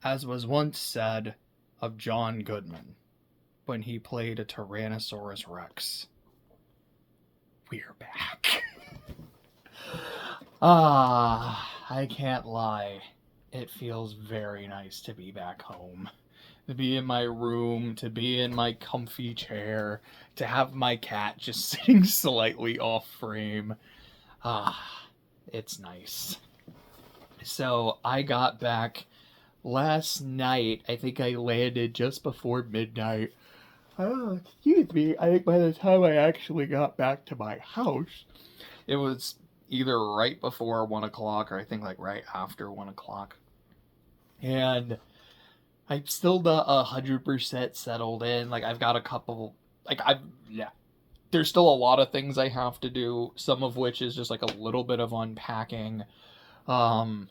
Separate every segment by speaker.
Speaker 1: As was once said of John Goodman when he played a Tyrannosaurus Rex, we're back. I can't lie. It feels very nice to be back home. To be in my room, to be in my comfy chair, to have my cat just sitting slightly off frame. It's nice. So I got back last night. I think I landed just before midnight. Oh, excuse me. I think by the time I actually got back to my house, it was either right before 1 o'clock or I think like right after 1 o'clock. And I'm still not 100% settled in. Like, I've got a couple, yeah. There's still a lot of things I have to do, some of which is just like a little bit of unpacking.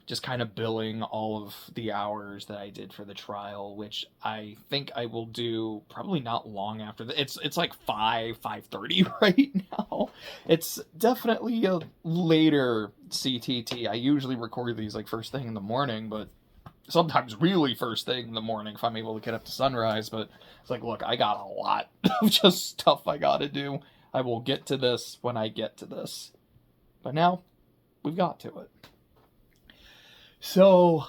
Speaker 1: Just kind of billing all of the hours that I did for the trial, which I think I will do probably not long after it's like 5:30 right now. It's definitely a later CTT. I usually record these like first thing in the morning, but sometimes really first thing in the morning if I'm able to get up to sunrise. But it's like, look, I got a lot of just stuff I gotta do. I will get to this when I get to this. But now, we've got to it. So,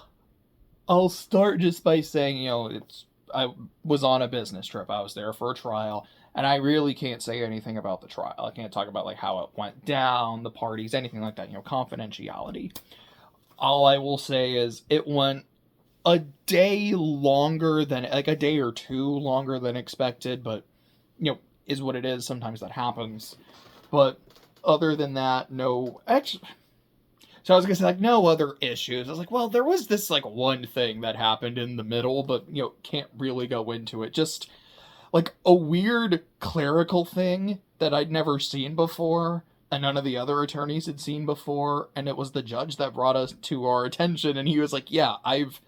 Speaker 1: I'll start just by saying, I was on a business trip. I was there for a trial, and I really can't say anything about the trial. I can't talk about like how it went down, the parties, anything like that, confidentiality. All I will say is it went a day longer than, like a day or two longer than expected, but, is what it is. Sometimes that happens. But other than that, no, actually, so I was gonna say, like, no other issues. I was like, well, there was this, like, one thing that happened in the middle, but, can't really go into it. Just, like, a weird clerical thing that I'd never seen before, and none of the other attorneys had seen before, and it was the judge that brought us to our attention, and he was like, yeah, I've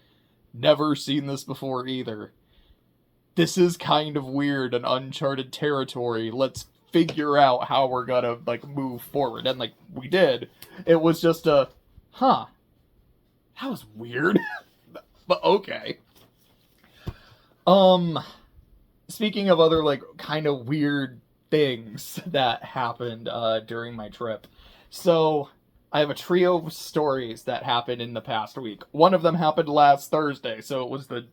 Speaker 1: never seen this before either. This is kind of weird and uncharted territory. Let's figure out how we're gonna, like, move forward. And, like, we did. It was just that was weird. But okay. Speaking of other, like, kind of weird things that happened during my trip. So, I have a trio of stories that happened in the past week. One of them happened last Thursday, so it was the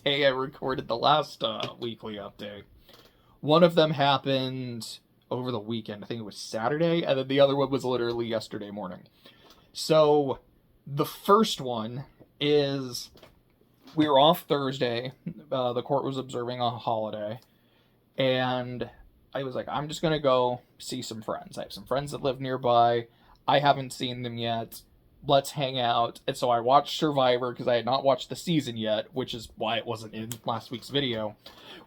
Speaker 1: day I recorded the last weekly update. One of them happened over the weekend. I think it was Saturday, and then the other one was literally yesterday morning. So, the first one is, we were off Thursday. The court was observing a holiday, and I was like, I'm just going to go see some friends. I have some friends that live nearby. I haven't seen them yet. Let's hang out. And so I watched Survivor because I had not watched the season yet, which is why it wasn't in last week's video.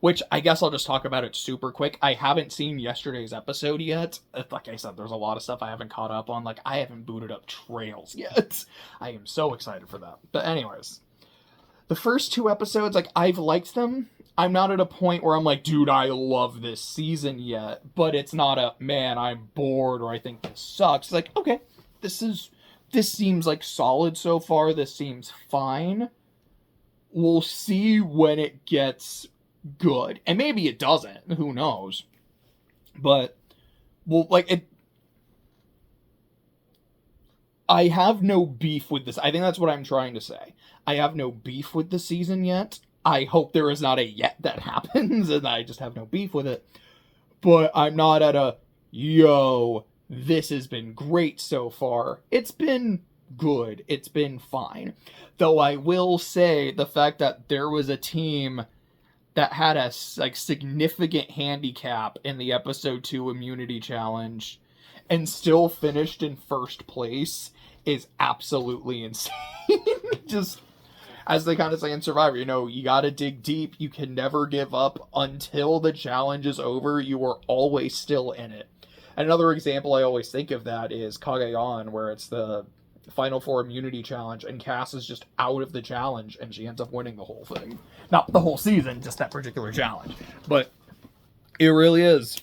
Speaker 1: Which I guess I'll just talk about it super quick. I haven't seen yesterday's episode yet. Like I said, there's a lot of stuff I haven't caught up on. Like, I haven't booted up Trails yet. I am so excited for that. But anyways, the first two episodes, like, I've liked them. I'm not at a point where I'm like, dude, I love this season yet. But it's not a, man, I'm bored, or I think this sucks. It's like, okay, this seems like solid so far. This seems fine. We'll see when it gets good. And maybe it doesn't. Who knows? But, well, like, I have no beef with this. I think that's what I'm trying to say. I have no beef with the season yet. I hope there is not a yet that happens, and I just have no beef with it. But I'm not at a, yo, this has been great so far. It's been good. It's been fine. Though I will say the fact that there was a team that had a, like, significant handicap in the episode 2 immunity challenge and still finished in first place is absolutely insane. Just, as they kind of say in Survivor, you gotta dig deep. You can never give up until the challenge is over. You are always still in it. Another example I always think of that is Kagayan, where it's the Final Four immunity challenge, and Cass is just out of the challenge, and she ends up winning the whole thing. Not the whole season, just that particular challenge. But it really is.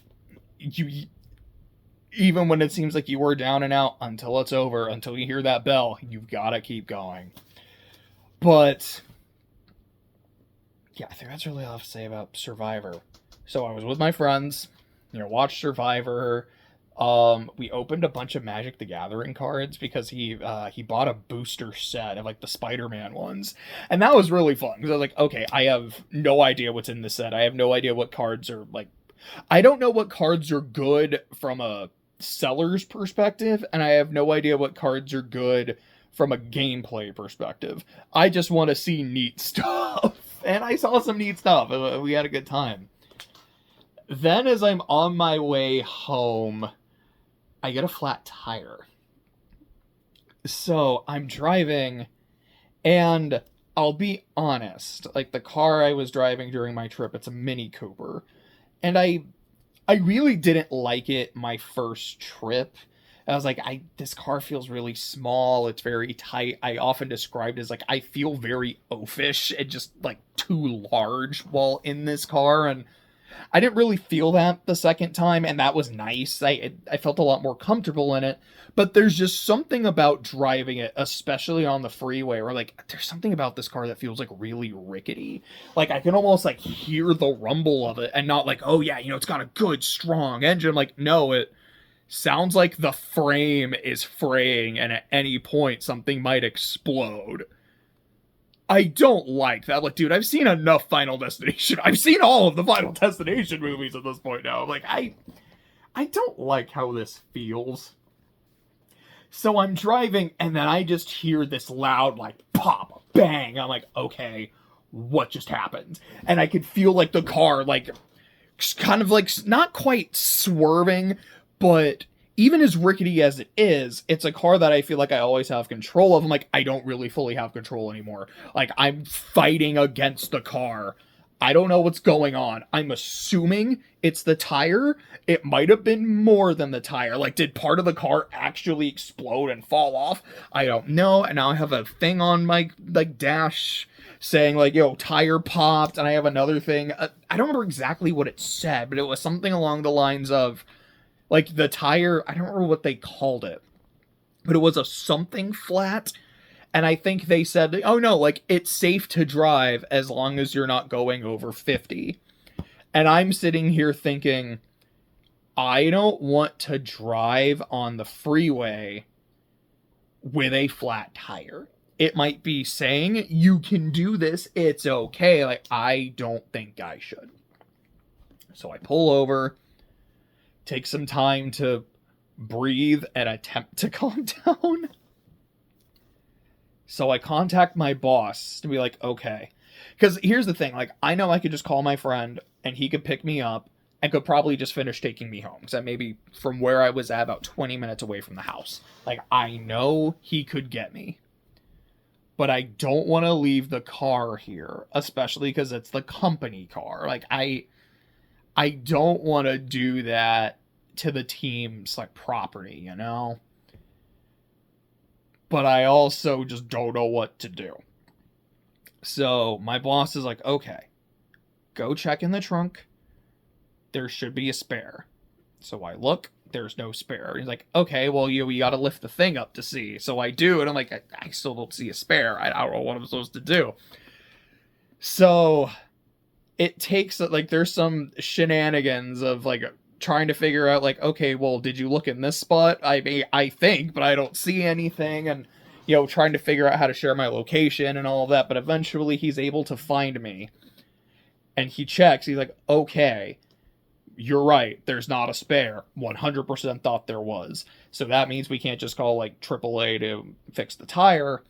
Speaker 1: Even when it seems like you are down and out, until it's over, until you hear that bell, you've got to keep going. But yeah, I think that's really all I have to say about Survivor. So I was with my friends, watched Survivor. We opened a bunch of Magic the Gathering cards because he bought a booster set of like the Spider-Man ones, and that was really fun because I was like, okay, I have no idea what's in the set. I have no idea what cards are like. I don't know what cards are good from a seller's perspective, and I have no idea what cards are good from a gameplay perspective. I just want to see neat stuff, and I saw some neat stuff. We had a good time. Then, as I'm on my way home, I get a flat tire. So I'm driving, and I'll be honest, like the car I was driving during my trip, it's a Mini Cooper. And I really didn't like it my first trip. I was like, this car feels really small. It's very tight. I often described it as like, I feel very oafish and just like too large while in this car. And I didn't really feel that the second time, and that was nice. I felt a lot more comfortable in it, but there's just something about driving it, especially on the freeway, where like there's something about this car that feels like really rickety. Like I can almost like hear the rumble of it, and not like, oh yeah, it's got a good strong engine. Like no, it sounds like the frame is fraying, and at any point something might explode. I don't like that. Like, dude, I've seen enough Final Destination. I've seen all of the Final Destination movies at this point now. Like, I don't like how this feels. So I'm driving, and then I just hear this loud, like, pop, bang. I'm like, okay, what just happened? And I could feel, like, the car, like, kind of, like, not quite swerving, but even as rickety as it is, it's a car that I feel like I always have control of. I'm like, I don't really fully have control anymore. Like, I'm fighting against the car. I don't know what's going on. I'm assuming it's the tire. It might have been more than the tire. Like, did part of the car actually explode and fall off? I don't know. And now I have a thing on my, like, dash saying, like, tire popped. And I have another thing. I don't remember exactly what it said, but it was something along the lines of, like, the tire, I don't remember what they called it, but it was a something flat, and I think they said, oh no, like, it's safe to drive as long as you're not going over 50. And I'm sitting here thinking, I don't want to drive on the freeway with a flat tire. It might be saying, you can do this, it's okay. Like, I don't think I should. So I pull over, take some time to breathe and attempt to calm down. So I contact my boss to be like, okay. Because here's the thing, like, I know I could just call my friend and he could pick me up and could probably just finish taking me home. Because that may be from where I was at about 20 minutes away from the house. Like, I know he could get me. But I don't want to leave the car here, especially because it's the company car. Like, I don't want to do that to the team's, like, property, But I also just don't know what to do. So my boss is like, okay, go check in the trunk. There should be a spare. So I look, there's no spare. He's like, okay, well, you got to lift the thing up to see. So I do, and I'm like, I still don't see a spare. I don't know what I'm supposed to do. So it takes, like, there's some shenanigans of, like, trying to figure out, like, okay, well, did you look in this spot? I think, but I don't see anything, and, trying to figure out how to share my location and all of that, but eventually he's able to find me, and he checks, he's like, okay, you're right, there's not a spare, 100% thought there was, so that means we can't just call, like, AAA to fix the tire.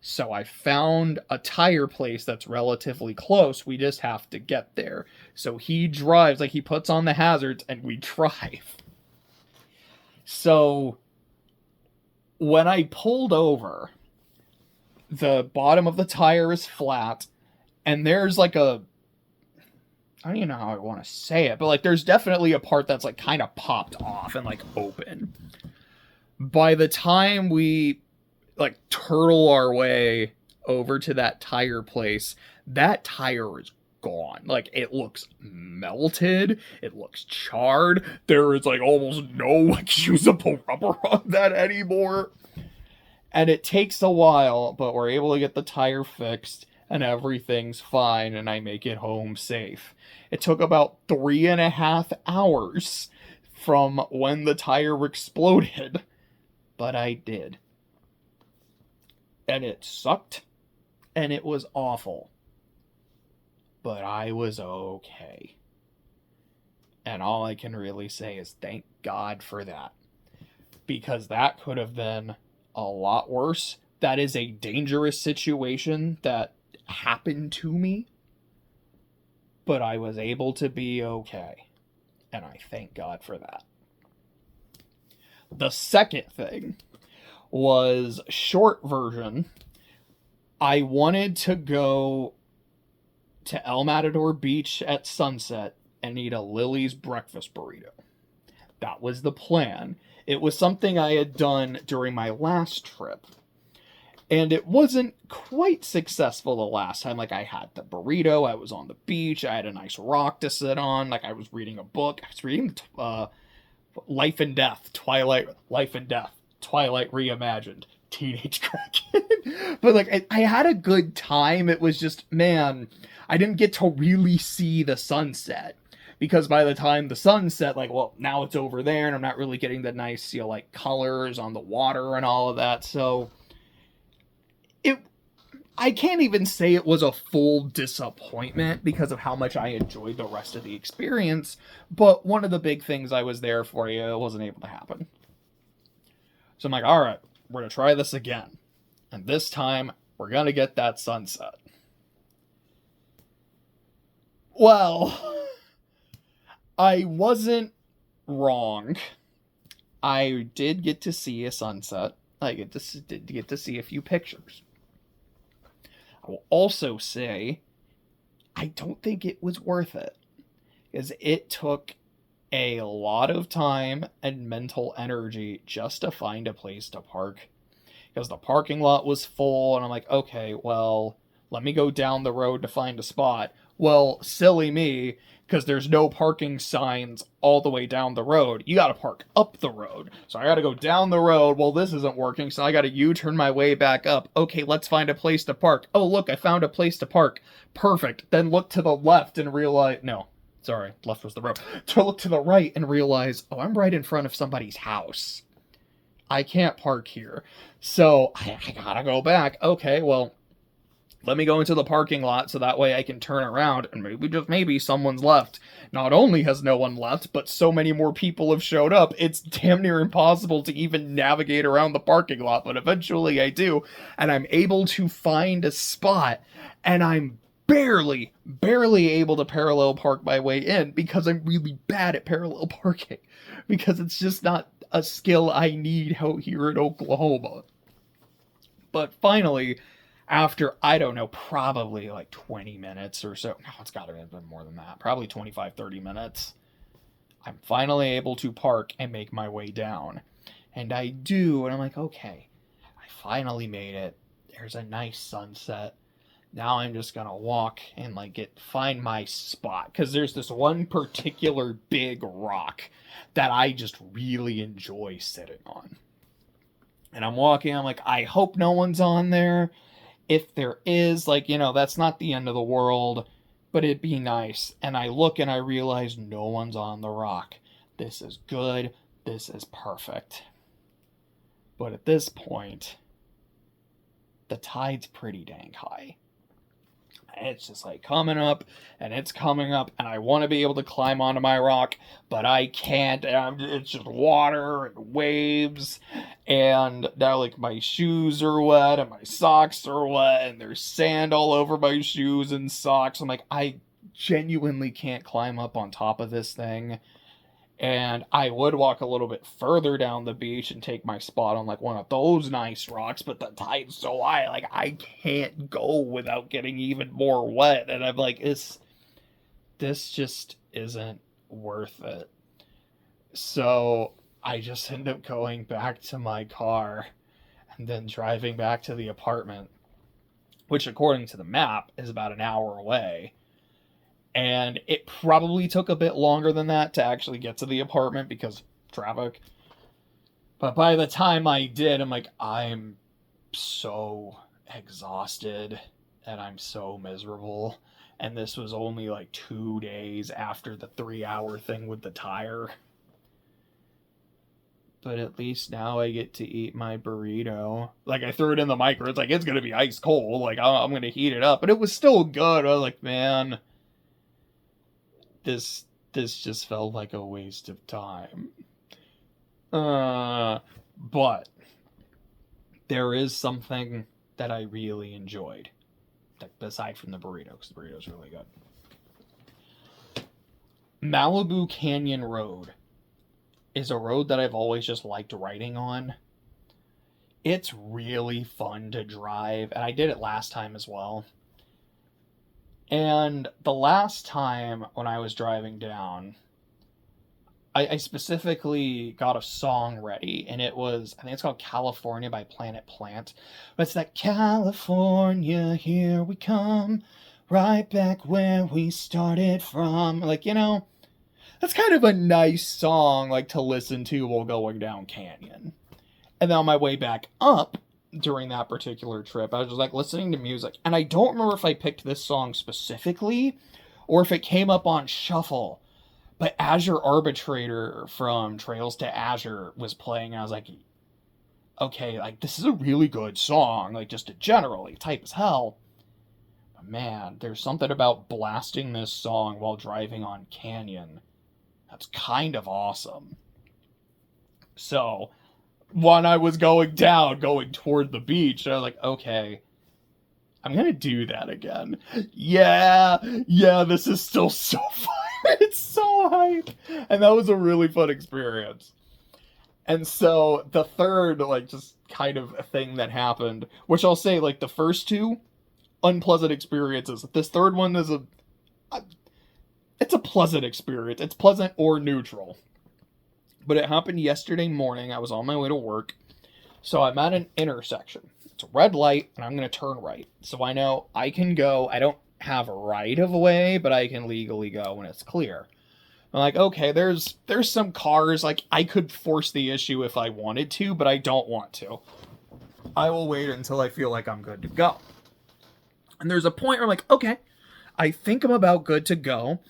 Speaker 1: So I found a tire place that's relatively close. We just have to get there. So he drives, like, he puts on the hazards, and we drive. So when I pulled over, the bottom of the tire is flat, and there's, like, I don't even know how I want to say it, but, like, there's definitely a part that's, like, kind of popped off and, like, open. By the time we, like, turtle our way over to that tire place, that tire is gone. Like, it looks melted, it looks charred, there is, like, almost no, like, usable rubber on that anymore. And it takes a while, but we're able to get the tire fixed and everything's fine and I make it home safe. It took about 3.5 hours from when the tire exploded, but I did. And it sucked and it was awful. But I was okay. And all I can really say is thank God for that. Because that could have been a lot worse. That is a dangerous situation that happened to me. But I was able to be okay. And I thank God for that. The second thing was short version. I wanted to go to El Matador Beach at sunset and eat a Lily's breakfast burrito. That was the plan. It was something I had done during my last trip. And it wasn't quite successful the last time. Like, I had the burrito, I was on the beach, I had a nice rock to sit on, like, I was reading a book. I was reading Life and Death Twilight Reimagined, Teenage Kraken. But, like, I had a good time. It was just, man, I didn't get to really see the sunset. Because by the time the sun set, like, well, now it's over there, and I'm not really getting the nice, like, colors on the water and all of that, so I can't even say it was a full disappointment because of how much I enjoyed the rest of the experience, but one of the big things I was there for, it wasn't able to happen. So I'm like, alright, we're gonna try this again. And this time, we're gonna get that sunset. Well, I wasn't wrong. I did get to see a sunset. I did get to see a few pictures. I will also say, I don't think it was worth it. Because it took a lot of time and mental energy just to find a place to park. Because the parking lot was full, and I'm like, okay, well, let me go down the road to find a spot. Well, silly me, because there's no parking signs all the way down the road. You gotta park up the road. So I gotta go down the road. Well, this isn't working, so I gotta U-turn my way back up. Okay, let's find a place to park. Oh, look, I found a place to park. Perfect. Then look to the left and realize... No, sorry, left was the road. To look to the right and realize, oh, I'm right in front of somebody's house. I can't park here. So I gotta go back. Okay, well, let me go into the parking lot so that way I can turn around and maybe someone's left. Not only has no one left, but so many more people have showed up, it's damn near impossible to even navigate around the parking lot. But eventually I do, and I'm able to find a spot, and I'm barely able to parallel park my way in because I'm really bad at parallel parking. Because it's just not a skill I need out here in Oklahoma. But finally, after, I don't know, probably like 20 minutes or so. No, it's got to have been more than that. Probably 25, 30 minutes. I'm finally able to park and make my way down. And I do, and I'm like, okay, I finally made it. There's a nice sunset. Now I'm just going to walk and find my spot. Because there's this one particular big rock that I just really enjoy sitting on. And I'm walking, I'm like, I hope no one's on there. If there is, that's not the end of the world, but it'd be nice. And I look and I realize no one's on the rock. This is good. This is perfect. But at this point, the tide's pretty dang high. It's just coming up, and it's coming up, and I want to be able to climb onto my rock, but I can't. It's just water and waves, and now my shoes are wet and my socks are wet, and there's sand all over my shoes and socks. I'm like, I genuinely can't climb up on top of this thing. And I would walk a little bit further down the beach and take my spot on one of those nice rocks, but the tide's so high, I can't go without getting even more wet. And I'm like, this just isn't worth it. So I just end up going back to my car and then driving back to the apartment, which according to the map is about an hour away. And it probably took a bit longer than that to actually get to the apartment because traffic. But by the time I did, I'm like, I'm so exhausted and I'm so miserable. And this was only like 2 days after the 3-hour thing with the tire. But at least now I get to eat my burrito. Like, I threw it in the microwave. It's like, it's going to be ice cold. Like, I'm going to heat it up. But it was still good. I was like, man, this just felt like a waste of time. But there is something that I really enjoyed, aside from the burrito, because the burrito's really good. Malibu Canyon Road is a road that I've always just liked riding on. It's really fun to drive, and I did it last time as well. And the last time when I was driving down, I specifically got a song ready, and it was, I think it's called California by Planet Plant. But it's that California, here we come, right back where we started from. Like, you know, that's kind of a nice song, like, to listen to while going down canyon. And then on my way back up during that particular trip, I was just, like, listening to music. And I don't remember if I picked this song specifically, or if it came up on shuffle. But Azure Arbitrator from Trails to Azure was playing, and I was like, okay, like, this is a really good song, like, just generally, type as hell. But man, there's something about blasting this song while driving on canyon that's kind of awesome. So, when I was going toward the beach, I was like, okay, I'm gonna do that again. Yeah, this is still so fun. It's so hype. And that was a really fun experience. And so the third, like, just kind of a thing that happened, which I'll say, like, the first two, unpleasant experiences. This third one is it's a pleasant experience. It's pleasant or neutral. But it happened yesterday morning. I was on my way to work. So I'm at an intersection. It's a red light, and I'm going to turn right. So I know I can go. I don't have a right of way, but I can legally go when it's clear. I'm like, okay, there's some cars. Like, I could force the issue if I wanted to, but I don't want to. I will wait until I feel like I'm good to go. And there's a point where I'm like, okay, I think I'm about good to go,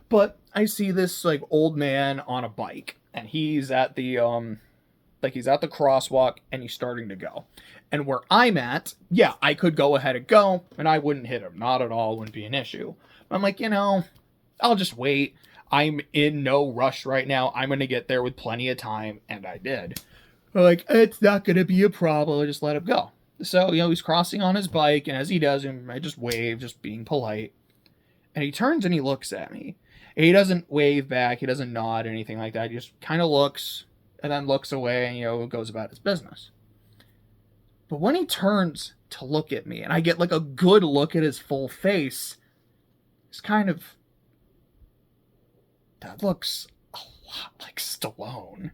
Speaker 1: but I see this, like, old man on a bike, and he's at the he's at the crosswalk, and he's starting to go. And where I'm at, yeah, I could go ahead and go, and I wouldn't hit him. Not at all, wouldn't be an issue. But I'm like, you know, I'll just wait. I'm in no rush right now. I'm going to get there with plenty of time, and I did. I'm like, it's not going to be a problem. I just let him go. So, you know, he's crossing on his bike, and as he does, I just wave, just being polite. And he turns and he looks at me. And he doesn't wave back. He doesn't nod, anything like that. He just kind of looks, and then looks away, and, you know, goes about his business. But when he turns to look at me, and I get, like, a good look at his full face, it's kind of, that looks a lot like Stallone.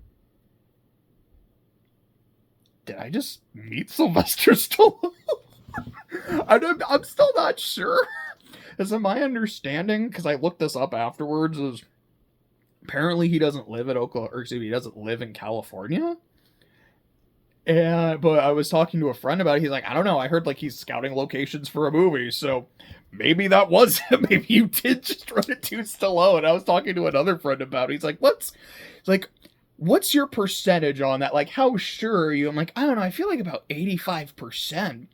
Speaker 1: Did I just meet Sylvester Stallone? I'm still not sure. Is it my understanding, because I looked this up afterwards, is apparently he doesn't live at Oklahoma, or excuse me, he doesn't live in California? But I was talking to a friend about it. He's like, I don't know. I heard, like, he's scouting locations for a movie, so maybe that was him. Maybe you did just run into Stallone. I was talking to another friend about it. He's like, what's your percentage on that? Like, how sure are you? I'm like, I don't know. I feel like about 85%.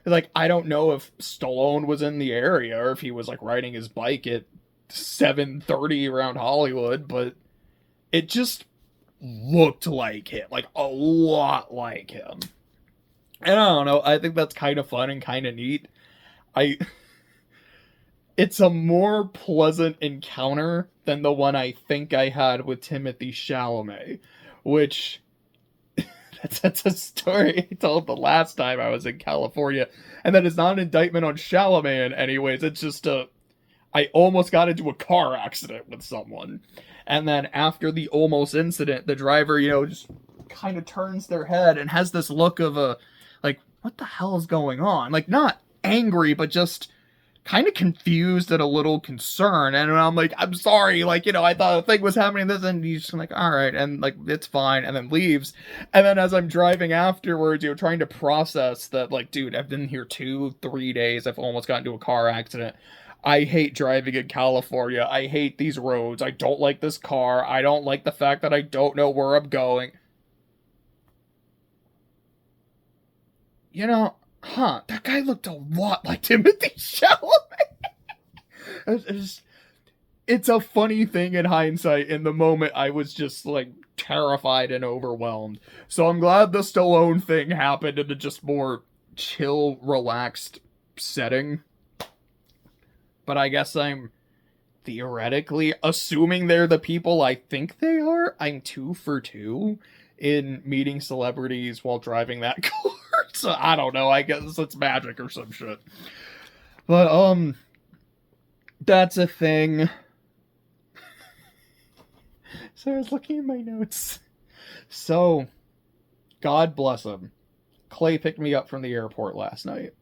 Speaker 1: Like, I don't know if Stallone was in the area or if he was, like, riding his bike at 7:30 around Hollywood, but it just looked like him, like a lot like him. And I don't know, I think that's kind of fun and kind of neat. It's a more pleasant encounter than the one I think I had with Timothée Chalamet, which that's a story I told the last time I was in California, and that is not an indictment on Chalamet in any ways. It's just I almost got into a car accident with someone. And then after the almost incident, the driver, you know, just kind of turns their head and has this look of like, what the hell is going on? Like, not angry, but just kind of confused and a little concerned. And I'm like, I'm sorry, like, you know, I thought a thing was happening this, and he's just like, all right, and like, it's fine, and then leaves. And then as I'm driving afterwards, you know, trying to process that, like, dude, I've been here 2-3 days, I've almost gotten into a car accident. I hate driving in California. I hate these roads. I don't like this car. I don't like the fact that I don't know where I'm going. You know, that guy looked a lot like Timothy Chalamet. It's a funny thing in hindsight. In the moment, I was just, like, terrified and overwhelmed. So I'm glad the Stallone thing happened in a just more chill, relaxed setting. But I guess I'm theoretically, assuming they're the people I think they are, I'm 2 for 2 in meeting celebrities while driving that car. So I don't know, I guess it's magic or some shit. But, that's a thing. So I was looking at my notes. So, God bless him. Clay picked me up from the airport last night.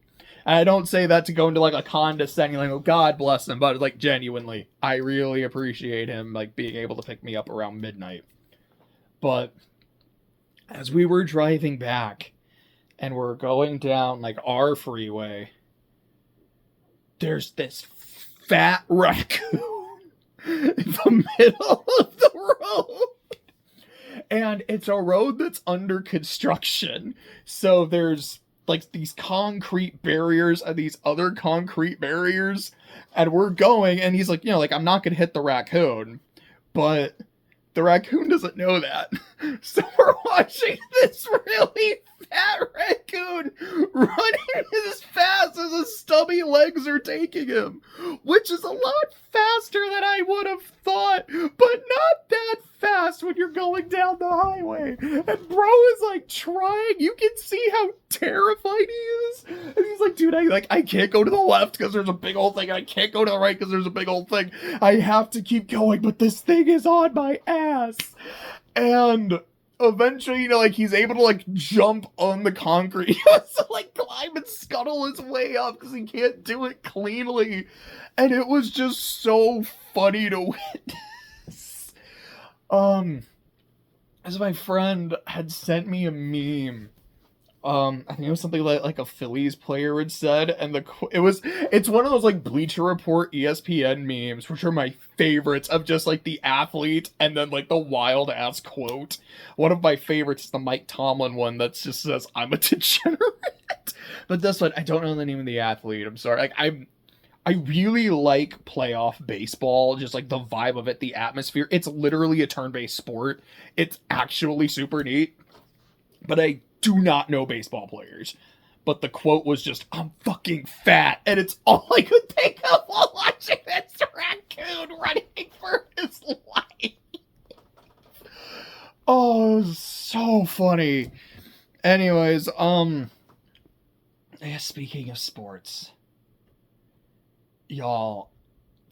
Speaker 1: And I don't say that to go into, like, a condescending, like, oh, God bless him, but, like, genuinely, I really appreciate him, like, being able to pick me up around midnight. But as we were driving back, and we're going down, like, our freeway, there's this fat raccoon in the middle of the road. And it's a road that's under construction. So there's, like, these concrete barriers and these other concrete barriers. And we're going, and he's like, you know, like, I'm not going to hit the raccoon. But the raccoon doesn't know that. So we're watching this really fat raccoon running as fast as his stubby legs are taking him, which is a lot faster than I would have thought, but not that fast when you're going down the highway. And bro is, like, trying. You can see how terrified he is. And he's like, dude, I can't go to the left because there's a big old thing. I can't go to the right because there's a big old thing. I have to keep going, but this thing is on my ass. And eventually, you know, like, he's able to, like, jump on the concrete. He has to, like, climb and scuttle his way up because he can't do it cleanly. And it was just so funny to witness. As my friend had sent me a meme. I think it was something like a Phillies player had said, and it's one of those, like, Bleacher Report ESPN memes, which are my favorites, of just, like, the athlete and then, like, the wild ass quote. One of my favorites is the Mike Tomlin one that just says, "I'm a degenerate." But this one, I don't know the name of the athlete. I'm sorry. Like, I really like playoff baseball, just, like, the vibe of it, the atmosphere. It's literally a turn-based sport. It's actually super neat. But I do not know baseball players. But the quote was just, "I'm fucking fat." And it's all I could think of while watching this raccoon running for his life. Oh, it was so funny. Anyways, speaking of sports, y'all,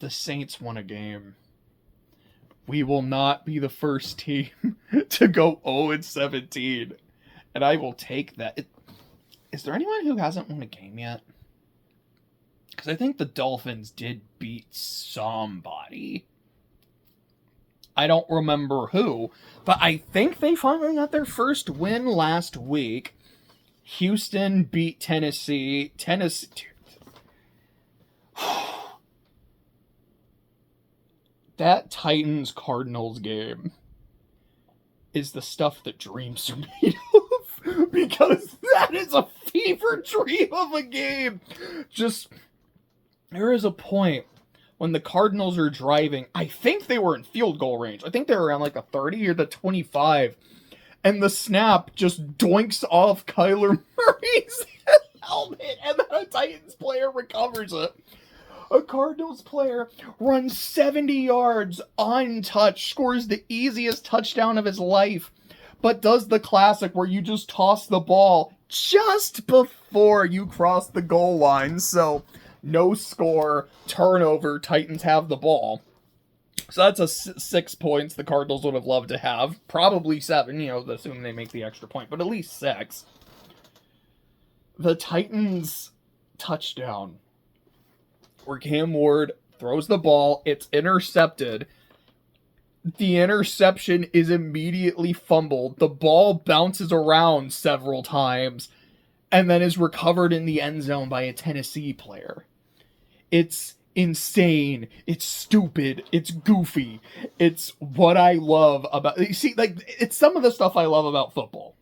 Speaker 1: the Saints won a game. We will not be the first team to go 0-17. And I will take that. Is there anyone who hasn't won a game yet? Because I think the Dolphins did beat somebody. I don't remember who. But I think they finally got their first win last week. Houston beat Tennessee. That Titans-Cardinals game is the stuff that dreams are made of. Because that is a fever dream of a game. Just, there is a point when the Cardinals are driving. I think they were in field goal range. I think they were around, like, the 30 or the 25. And the snap just doinks off Kyler Murray's helmet. And then a Titans player recovers it. A Cardinals player runs 70 yards untouched, scores the easiest touchdown of his life, but does the classic where you just toss the ball just before you cross the goal line. So, no score, turnover, Titans have the ball. So that's a 6 points the Cardinals would have loved to have. Probably 7, you know, assuming they make the extra point, but at least 6. The Titans touchdown where Cam Ward throws the ball, it's intercepted. The interception is immediately fumbled. The ball bounces around several times and then is recovered in the end zone by a Tennessee player. It's insane. It's stupid. It's goofy. It's what I love about... You see, like, it's some of the stuff I love about football.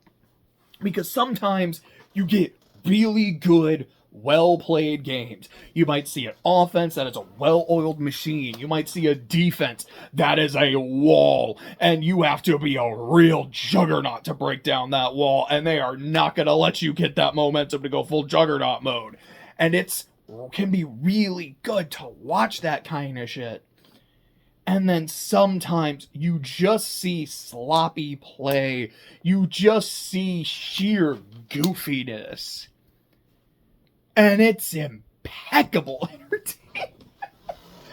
Speaker 1: Because sometimes you get really good, well-played games. You might see an offense that is a well-oiled machine. You might see a defense that is a wall, and you have to be a real juggernaut to break down that wall, and they are not going to let you get that momentum to go full juggernaut mode. And it can be really good to watch that kind of shit. And then sometimes you just see sloppy play. You just see sheer goofiness. And it's impeccable entertainment.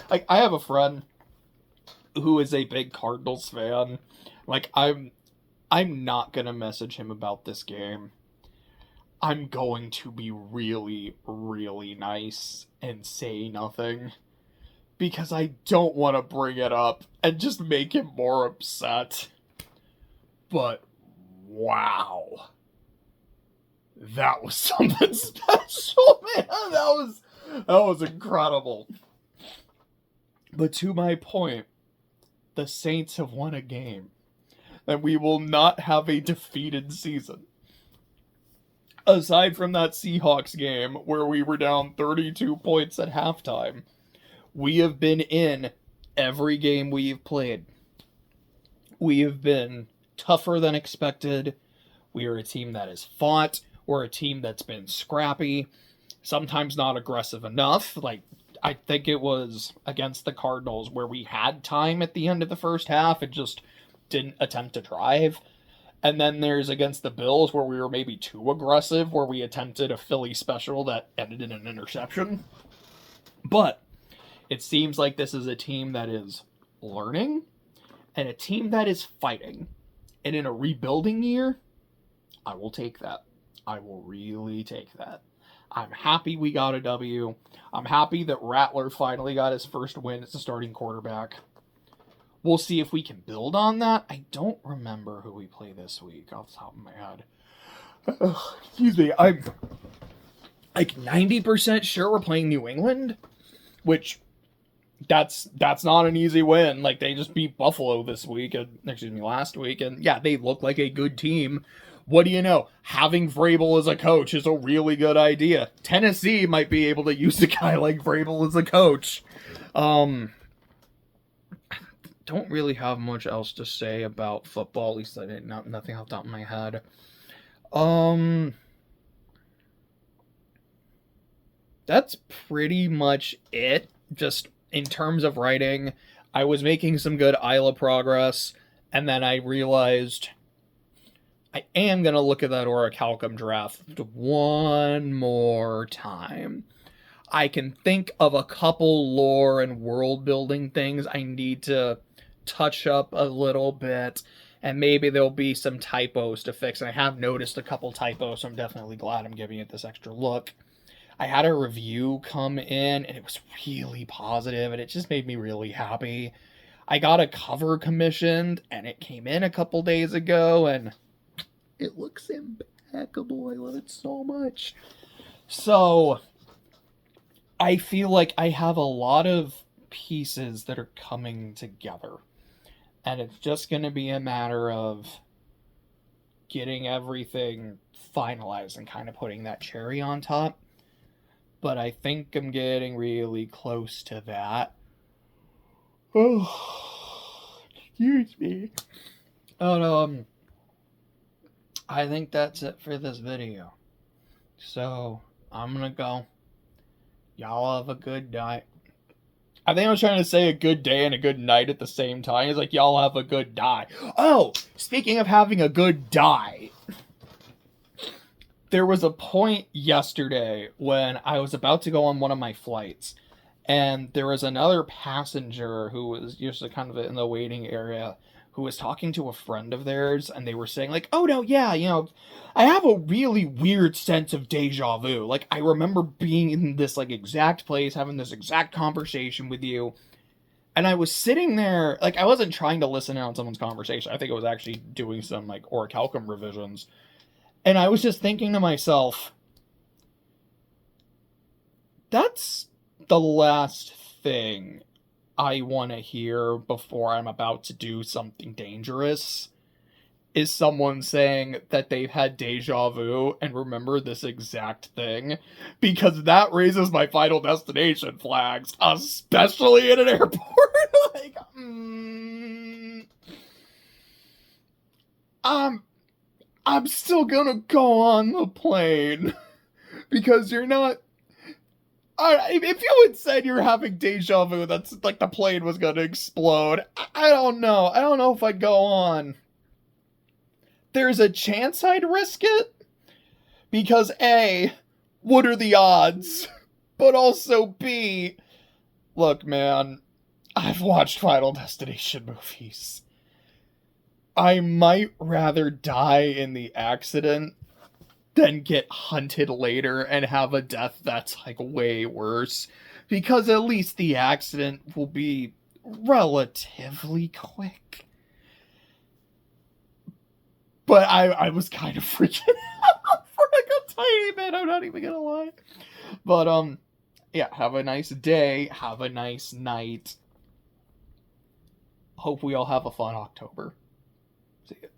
Speaker 1: Like, I have a friend who is a big Cardinals fan. Like, I'm not gonna message him about this game. I'm going to be really, really nice and say nothing. Because I don't want to bring it up and just make him more upset. But, wow. That was something special, man. That was incredible. But to my point, the Saints have won a game. And we will not have a defeated season. Aside from that Seahawks game where we were down 32 points at halftime, we have been in every game we've played. We have been tougher than expected. We are a team that has fought. We're a team that's been scrappy, sometimes not aggressive enough. Like, I think it was against the Cardinals where we had time at the end of the first half and just didn't attempt to drive. And then there's against the Bills where we were maybe too aggressive, where we attempted a Philly special that ended in an interception. But it seems like this is a team that is learning and a team that is fighting. And in a rebuilding year, I will take that. I will really take that. I'm happy we got a W. I'm happy that Rattler finally got his first win as a starting quarterback. We'll see if we can build on that. I don't remember who we play this week off the top of my head. Excuse me. I'm like 90% sure we're playing New England, which that's not an easy win. Like, they just beat Buffalo last week, and yeah, they look like a good team. What do you know? Having Vrabel as a coach is a really good idea. Tennessee might be able to use a guy like Vrabel as a coach. Don't really have much else to say about football. At least I didn't. Nothing off the top of my head. That's pretty much it. Just in terms of writing, I was making some good Isla progress, and then I realized I am going to look at that Orichalcum draft one more time. I can think of a couple lore and world building things I need to touch up a little bit, and maybe there'll be some typos to fix. And I have noticed a couple typos, so I'm definitely glad I'm giving it this extra look. I had a review come in, and it was really positive, and it just made me really happy. I got a cover commissioned, and it came in a couple days ago, and it looks impeccable. I love it so much. So, I feel like I have a lot of pieces that are coming together. And it's just going to be a matter of getting everything finalized and kind of putting that cherry on top. But I think I'm getting really close to that. Oh, excuse me. I think that's it for this video. So, I'm gonna go. Y'all have a good night. I think I was trying to say a good day and a good night at the same time. It's like, y'all have a good die. Oh, speaking of having a good die. There was a point yesterday when I was about to go on one of my flights. And there was another passenger who was usually kind of in the waiting area who was talking to a friend of theirs, and they were saying, like, oh no, yeah, I have a really weird sense of deja vu. Like, I remember being in this, like, exact place, having this exact conversation with you, and I was sitting there, like, I wasn't trying to listen in on someone's conversation. I think I was actually doing some, like, orichalcum revisions. And I was just thinking to myself, that's the last thing I want to hear before I'm about to do something dangerous, is someone saying that they've had deja vu and remember this exact thing, because that raises my Final Destination flags, especially in an airport. Like, I'm still gonna go on the plane because you're not. If you had said you're having deja vu, that's like the plane was gonna explode. I don't know. I don't know if I'd go on. There's a chance I'd risk it, because A, what are the odds? But also B, look, man, I've watched Final Destination movies. I might rather die in the accident than get hunted later and have a death that's, like, way worse, because at least the accident will be relatively quick. But I was kind of freaking out for, like, a tiny bit, I'm not even gonna lie. But, yeah, have a nice day, have a nice night. Hope we all have a fun October. See ya.